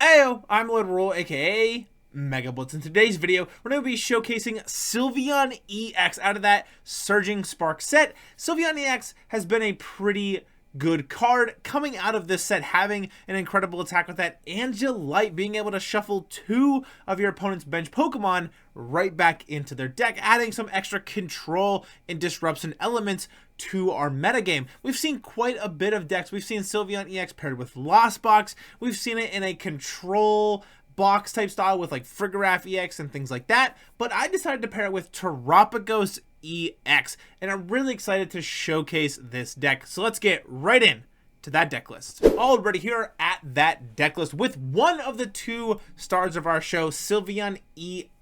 Heyo, I'm Lord Roll, aka Mega Blitz. In today's video, we're going to be showcasing Sylveon Ex out of that Surging Spark set. Sylveon Ex has been a pretty good card coming out of this set, having an incredible attack with that Angelite, being able to shuffle two of your opponent's bench Pokemon right back into their deck, adding some extra control and disruption elements to our metagame. We've seen quite a bit of decks. We've seen Sylveon Ex paired with Lost Box. We've seen it in a control box type style with like Frigoraph EX and things like that, but I decided to pair it with Terapagos EX, and I'm really excited to showcase this deck. So let's get right in to that deck list. Already here at that deck list with one of the two stars of our show, Sylveon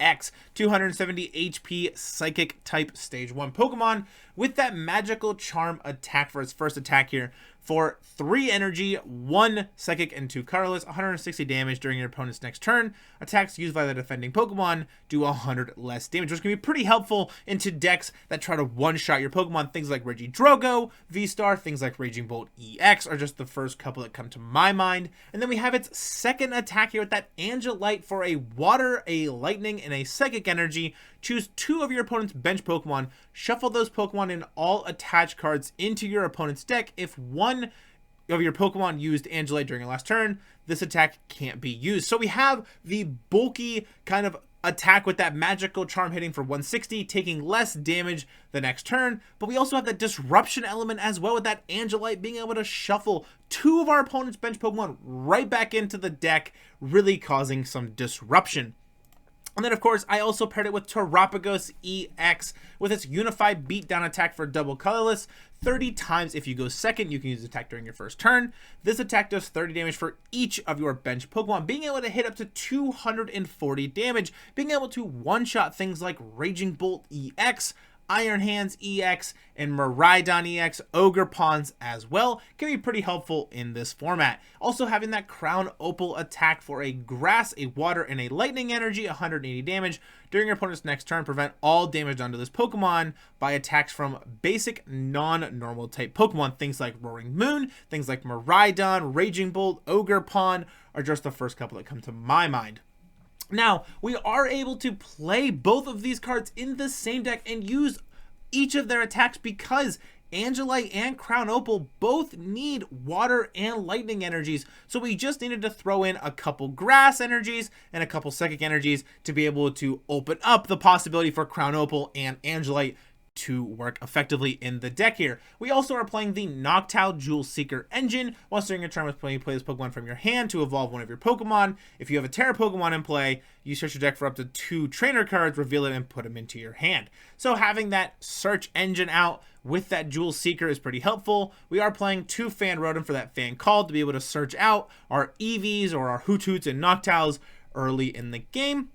Ex, 270 HP Psychic type stage 1 Pokemon with that magical charm attack for its first attack here. For 3 energy, 1 psychic, and 2 colorless, 160 damage during your opponent's next turn. Attacks used by the defending Pokemon do 100 less damage, which can be pretty helpful into decks that try to one-shot your Pokemon. Things like Regidrago, V-Star, things like Raging Bolt EX are just the first couple that come to my mind. And then we have its second attack here with that Angelite for a water, a lightning, and a psychic energy. Choose 2 of your opponent's bench Pokemon, shuffle those Pokemon and all attached cards into your opponent's deck. If one of your Pokemon used Angelite during your last turn, this attack can't be used. So we have the bulky kind of attack with that magical charm hitting for 160, taking less damage the next turn, but we also have that disruption element as well with that Angelite being able to shuffle 2 of our opponent's bench Pokemon right back into the deck, really causing some disruption. And then, of course, I also paired it with Terapagos EX with its Unified Beatdown attack for double colorless. 30 times if you go second, you can use the attack during your first turn. This attack does 30 damage for each of your bench Pokemon, being able to hit up to 240 damage, being able to one-shot things like Raging Bolt EX, Iron Hands EX, and Miraidon EX, Ogre Pawns as well, can be pretty helpful in this format. Also having that Crown Opal attack for a grass, a water, and a lightning energy, 180 damage. During your opponent's next turn, prevent all damage onto this Pokemon by attacks from basic non-normal type Pokemon. Things like Roaring Moon, things like Miraidon, Raging Bolt, Ogre Pawn are just the first couple that come to my mind. Now, we are able to play both of these cards in the same deck and use each of their attacks because Angelite and Crown Opal both need water and lightning energies. So we just needed to throw in a couple grass energies and a couple psychic energies to be able to open up the possibility for Crown Opal and Angelite to work effectively in the deck here. We also are playing the Noctowl Jewel Seeker engine. Once during your turn with play, you play this Pokemon from your hand to evolve one of your Pokemon. If you have a Tera Pokemon in play, you search your deck for up to 2 trainer cards, reveal it, and put them into your hand. So having that search engine out with that Jewel Seeker is pretty helpful. We are playing 2 Fan Rotom for that fan call to be able to search out our Eevees or our Hootoots and Noctowls early in the game.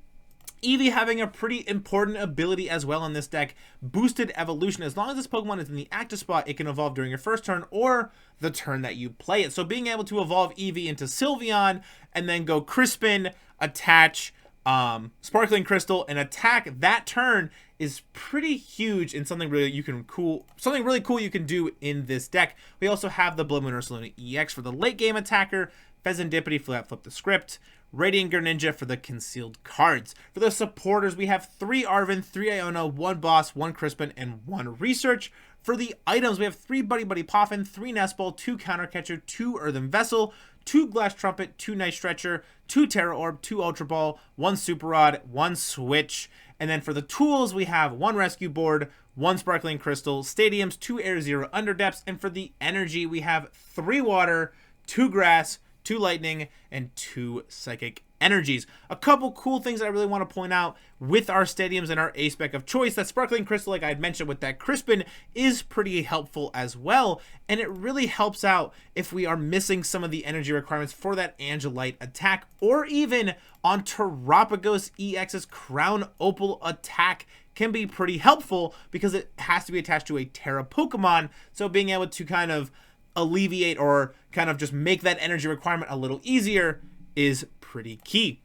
Eevee having a pretty important ability as well in this deck, Boosted Evolution. As long as this Pokemon is in the active spot, it can evolve during your first turn or the turn that you play it. So being able to evolve Eevee into Sylveon and then go Crispin, attach Sparkling Crystal, and attack that turn is pretty huge and something really cool you can do in this deck. We also have the Bloodmoon Ursaluna EX for the late game attacker, Fezandipiti flip the script, Radiant Greninja for the concealed cards. For the supporters, we have 3 Arven, 3 Iono, 1 Boss, 1 Crispin, and 1 Research. For the items, we have 3 Buddy Buddy Poffin, 3 Nest Ball, 2 Counter Catcher, 2 Earthen Vessel, 2 Glass Trumpet, 2 Night Stretcher, 2 Tera Orb, 2 Ultra Ball, 1 Super Rod, 1 Switch. And then for the tools, we have 1 Rescue Board, 1 Sparkling Crystal, Stadiums, 2 Air Zero Underdepths. And for the energy, we have 3 Water, 2 Grass, 2 lightning, and 2 psychic energies. A couple cool things that I really want to point out with our stadiums and our A-spec of choice. That Sparkling Crystal, like I had mentioned with that Crispin, is pretty helpful as well, and it really helps out if we are missing some of the energy requirements for that Angelite attack, or even on Terapagos EX's Crown Opal attack can be pretty helpful because it has to be attached to a Tera Pokemon, so being able to kind of alleviate or kind of just make that energy requirement a little easier is pretty key.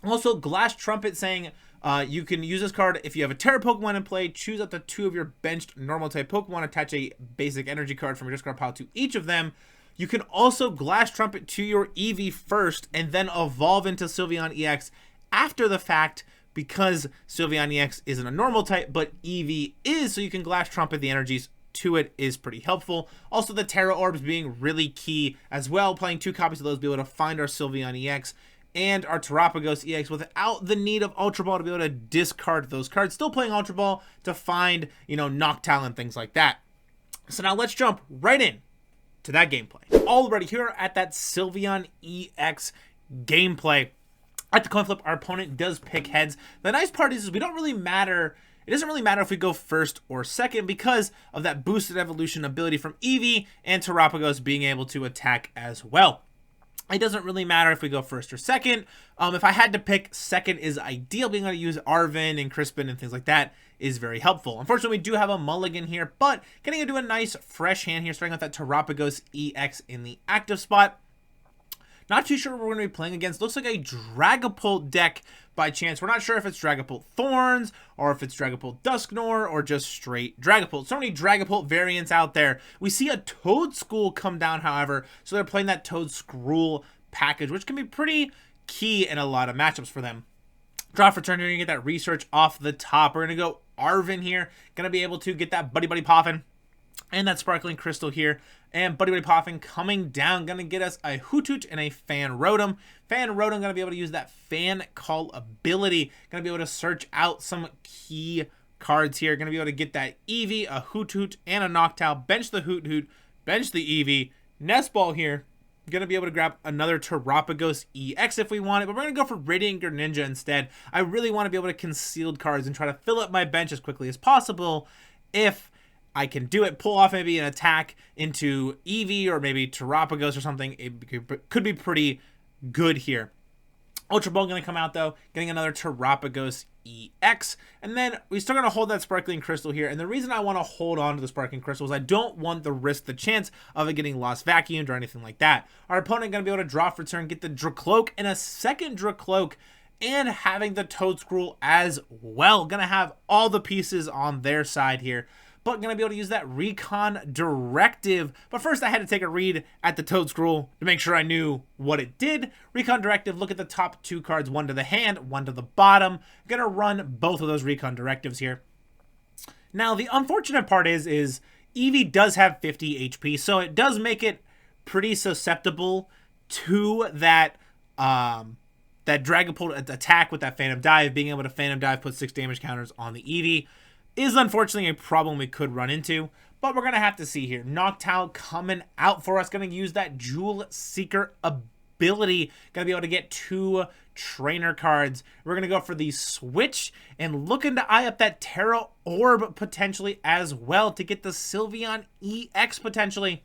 Also, Glass Trumpet saying you can use this card if you have a Tera Pokemon in play, choose up to 2 of your benched normal type Pokemon, attach a basic energy card from your discard pile to each of them. You can also Glass Trumpet to your Eevee first and then evolve into Sylveon EX after the fact, because Sylveon EX isn't a normal type, but Eevee is, so you can Glass Trumpet the energies to it is pretty helpful. Also, the Tera Orbs being really key as well. Playing 2 copies of those, be able to find our Sylveon EX and our Terapagos EX without the need of Ultra Ball to be able to discard those cards. Still playing Ultra Ball to find, you know, Noctowl and things like that. So now let's jump right in to that gameplay. Already here at that Sylveon EX gameplay. At the coin flip, our opponent does pick heads. The nice part is we don't really matter. It doesn't really matter if we go first or second because of that boosted evolution ability from Eevee and Terapagos being able to attack as well. It doesn't really matter if we go first or second. If I had to pick, second is ideal. Being able to use Arven and Crispin and things like that is very helpful. Unfortunately, we do have a mulligan here, but getting into a nice fresh hand here, starting with that Terapagos EX in the active spot. Not too sure what we're going to be playing against. Looks like a Dragapult deck by chance. We're not sure if it's Dragapult Thorns or if it's Dragapult Dusknoir or just straight Dragapult. So many Dragapult variants out there. We see a Toedscool come down, however. So they're playing that Toedscruel package, which can be pretty key in a lot of matchups for them. Draw for turn, you're going to get that research off the top. We're going to go Arven here. Going to be able to get that Buddy Poffin and that Sparkling Crystal here. And Buddy Poffin coming down, going to get us a Hoothoot and a Fan Rotom. Fan Rotom going to be able to use that Fan Call ability. Going to be able to search out some key cards here. Going to be able to get that Eevee, a Hoothoot, and a Noctowl. Bench the Hoothoot, bench the Eevee. Nest Ball here. Going to be able to grab another Terapagos EX if we want it, but we're going to go for Radiant Greninja instead. I really want to be able to concealed cards and try to fill up my bench as quickly as possible if I can do it. Pull off maybe an attack into Eevee or maybe Terapagos or something. It could be pretty good here. Ultra Ball going to come out though, getting another Terapagos EX. And then we're still going to hold that Sparkling Crystal here. And the reason I want to hold on to the Sparkling Crystal is I don't want the chance of it getting lost vacuumed or anything like that. Our opponent going to be able to draw for turn, get the Dracloak and a second Dracloak, and having the Toedscruel as well. Going to have all the pieces on their side here. But going to be able to use that Recon Directive. But first I had to take a read at the Toedscruel to make sure I knew what it did. Recon Directive, look at the top 2 cards, one to the hand, one to the bottom. Going to run both of those Recon Directives here. Now the unfortunate part is Eevee does have 50 HP, so it does make it pretty susceptible to that that Dragapult attack with that Phantom Dive. Being able to Phantom Dive, put 6 damage counters on the Eevee is unfortunately a problem we could run into, but we're going to have to see here. Noctowl coming out for us, going to use that Jewel Seeker ability, going to be able to get 2 trainer cards. We're going to go for the switch and looking to eye up that Tera Orb potentially as well to get the Sylveon EX potentially.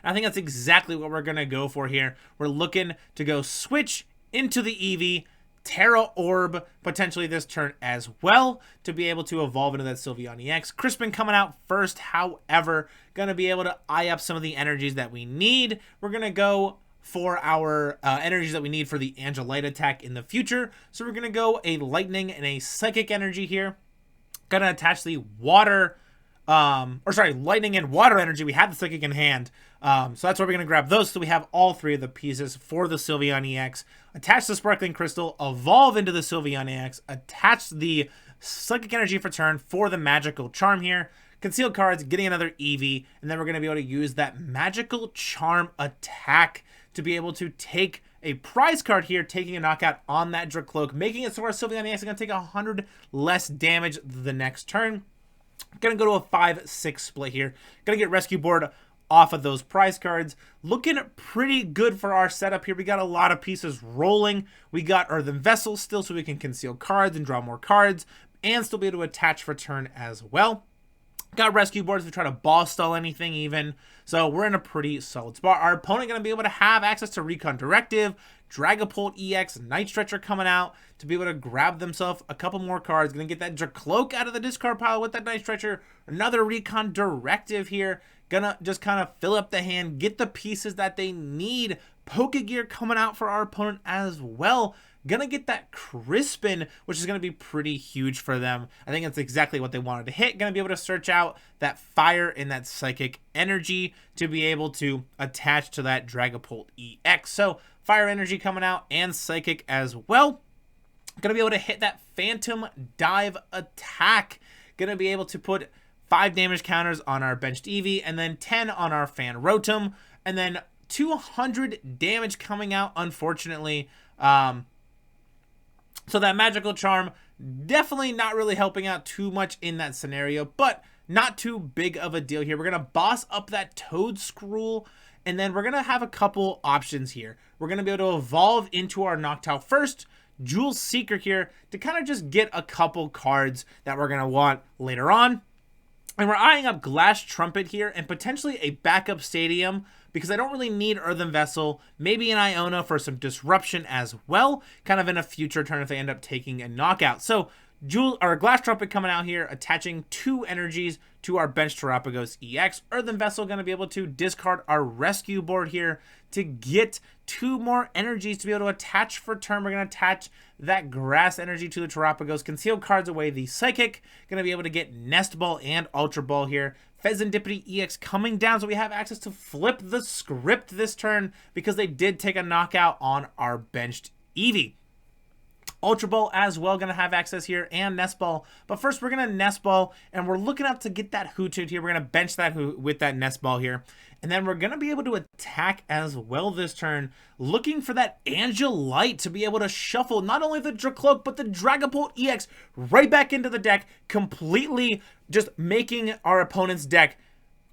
I think that's exactly what we're going to go for here. We're looking to go switch into the Eevee, Tera Orb potentially this turn as well to be able to evolve into that Sylveon EX. Crispin coming out first, however, going to be able to eye up some of the energies that we need. We're going to go for our energies that we need for the Angelite attack in the future. So we're going to go a Lightning and a Psychic energy here. Going to attach the Water, Lightning and Water energy. We have the Psychic in hand. So that's why we're going to grab those. So we have all 3 of the pieces for the Sylveon EX. Attach the Sparkling Crystal, evolve into the Sylveon EX, attach the Psychic Energy for turn for the Magical Charm here. Concealed cards, getting another Eevee, and then we're going to be able to use that Magical Charm attack to be able to take a prize card here, taking a knockout on that Dracloak, making it so our Sylveon EX is going to take 100 less damage the next turn. Going to go to a 5-6 split here. Going to get Rescue Board off of those prize cards. Looking pretty good for our setup here. We got a lot of pieces rolling. We got Earthen Vessels still, so we can conceal cards and draw more cards and still be able to attach for turn as well. Got Rescue Boards to try to boss stall anything even. So we're in a pretty solid spot. Our opponent going to be able to have access to Recon Directive, Dragapult EX, Night Stretcher coming out to be able to grab themselves a couple more cards. Going to get that Dracloak out of the discard pile with that Night Stretcher. Another Recon Directive here. Gonna just kind of fill up the hand, get the pieces that they need Pokegear coming out for our opponent as well. Gonna get that Crispin, which is gonna be pretty huge for them. I think that's exactly what they wanted to hit. Gonna be able to search out that fire and that psychic energy to be able to attach to that Dragapult EX. So fire energy coming out and psychic as well. Gonna be able to hit that Phantom Dive attack. Gonna be able to put 5 damage counters on our benched Eevee and then 10 on our Fan Rotom, and then 200 damage coming out, unfortunately. So that magical charm definitely not really helping out too much in that scenario, but not too big of a deal here. We're going to boss up that Toedscruel, and then we're going to have a couple options here. We're going to be able to evolve into our Noctowl first, Jewel Seeker here, to kind of just get a couple cards that we're going to want later on. And we're eyeing up Glass Trumpet here and potentially a backup Stadium because I don't really need Earthen Vessel. Maybe an Iono for some disruption as well, kind of in a future turn if they end up taking a knockout. So Glass Trumpet coming out here, attaching 2 energies to our bench Terapagos EX. Earthen Vessel going to be able to discard our Rescue Board here to get 2 more energies to be able to attach for turn. We're going to attach that Grass energy to the Terapagos, conceal cards away the Psychic. Going to be able to get Nest Ball and Ultra Ball here. Fezandipiti EX coming down, so we have access to flip the script this turn because they did take a knockout on our benched Eevee. Ultra Ball as well, going to have access here, and Nest Ball. But first, we're going to Nest Ball, and we're looking up to get that Hoothoot here. We're going to bench that with that Nest Ball here. And then we're going to be able to attack as well this turn, looking for that Angelite to be able to shuffle not only the Dracloak, but the Dragapult EX right back into the deck, completely just making our opponent's deck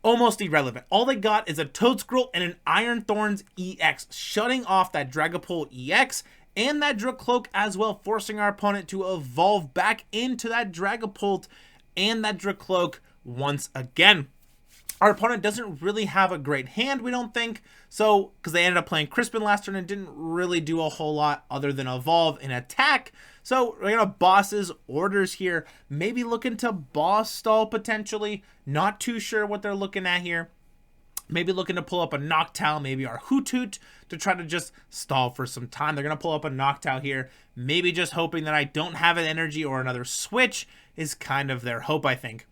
almost irrelevant. All they got is a Toedscruel and an Iron Thorns EX, shutting off that Dragapult EX and that Dracloak as well, forcing our opponent to evolve back into that Dragapult and that Dracloak once again. Our opponent doesn't really have a great hand, we don't think, so because they ended up playing Crispin last turn and didn't really do a whole lot other than evolve and attack. So we're gonna boss's orders here, maybe looking to boss stall potentially. Not too sure what they're looking at here. Maybe looking to pull up a Noctowl, maybe our Hoothoot, to try to just stall for some time. They're going to pull up a Noctowl here, maybe just hoping that I don't have an energy or another switch is kind of their hope, I think.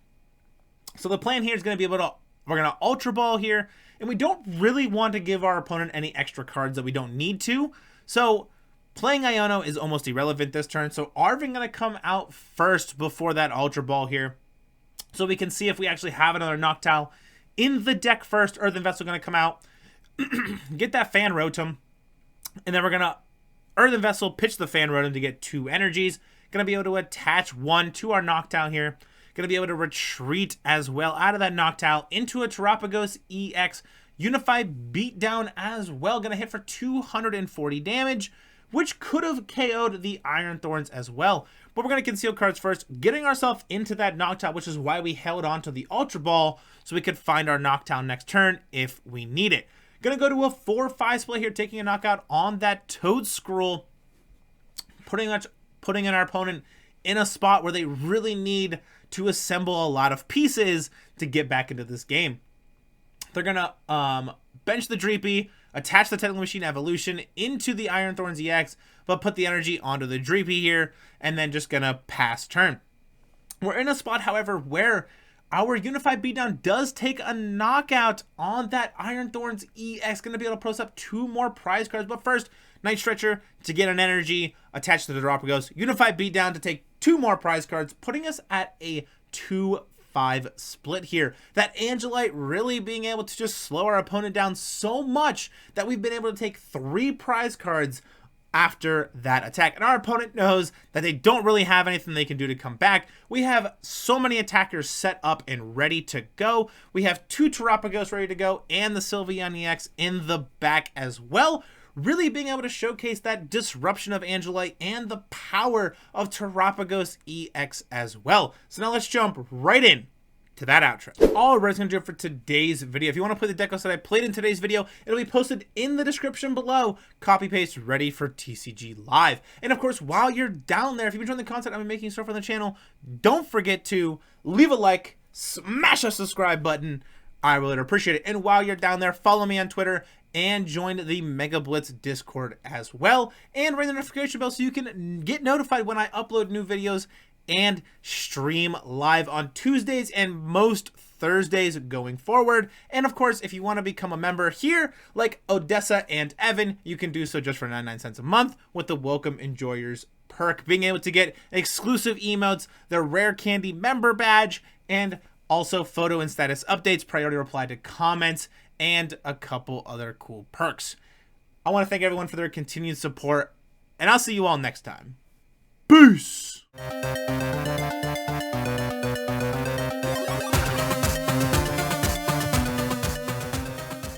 So the plan here is going to be able to, we're going to Ultra Ball here, and we don't really want to give our opponent any extra cards that we don't need to. So playing Iono is almost irrelevant this turn. So Arvin going to come out first before that Ultra Ball here, so we can see if we actually have another Noctowl in the deck first. Earthen Vessel going to come out, get that Fan Rotom, and then we're going to Earthen Vessel, pitch the Fan Rotom to get 2 energies. Going to be able to attach 1 to our Noctowl here. Going to be able to retreat as well out of that Noctowl into a Terapagos EX. Unify Beatdown as well. Going to hit for 240 damage, which could have KO'd the Iron Thorns as well. But we're going to conceal cards first, getting ourselves into that Noctowl, which is why we held on to the Ultra Ball, so we could find our Noctowl next turn if we need it. Going to go to a 4-5 split here, taking a knockout on that Toedscruel, putting in our opponent in a spot where they really need to assemble a lot of pieces to get back into this game. They're going to bench the Dreepy, attach the Technical Machine Evolution into the Iron Thorns EX, but put the energy onto the Dreepy here, and then just gonna pass turn. We're in a spot, however, where our Unified Beatdown does take a knockout on that Iron Thorns EX. Gonna be able to post up 2 more prize cards, but first, Night Stretcher to get an energy attached to the Terapagos. Unified Beatdown to take 2 more prize cards, putting us at a 2-5 split here. That Angelite really being able to just slow our opponent down so much that we've been able to take 3 prize cards after that attack. And our opponent knows that they don't really have anything they can do to come back. We have so many attackers set up and ready to go. We have 2 Terapagos ready to go and the Sylveon Ex in the back as well. Really being able to showcase that disruption of Angelite and the power of Terapagos EX as well. So now let's jump right in to that outro. All right, that's gonna do it for today's video. If you want to play the deck list that I played in today's video, it'll be posted in the description below. Copy paste ready for TCG Live. And of course, while you're down there, if you've enjoyed the content I've been making so far on the channel, don't forget to leave a like, smash a subscribe button. I really appreciate it. And while you're down there, follow me on Twitter and join the Mega Blitz Discord as well. And ring the notification bell so you can get notified when I upload new videos and stream live on Tuesdays and most Thursdays going forward. And of course, if you want to become a member here, like Odessa and Evan, you can do so just for 99 cents a month with the Welcome Enjoyers perk, being able to get exclusive emotes, the Rare Candy member badge, and also photo and status updates, priority reply to comments, and a couple other cool perks. I want to thank everyone for their continued support, and I'll see you all next time. Peace!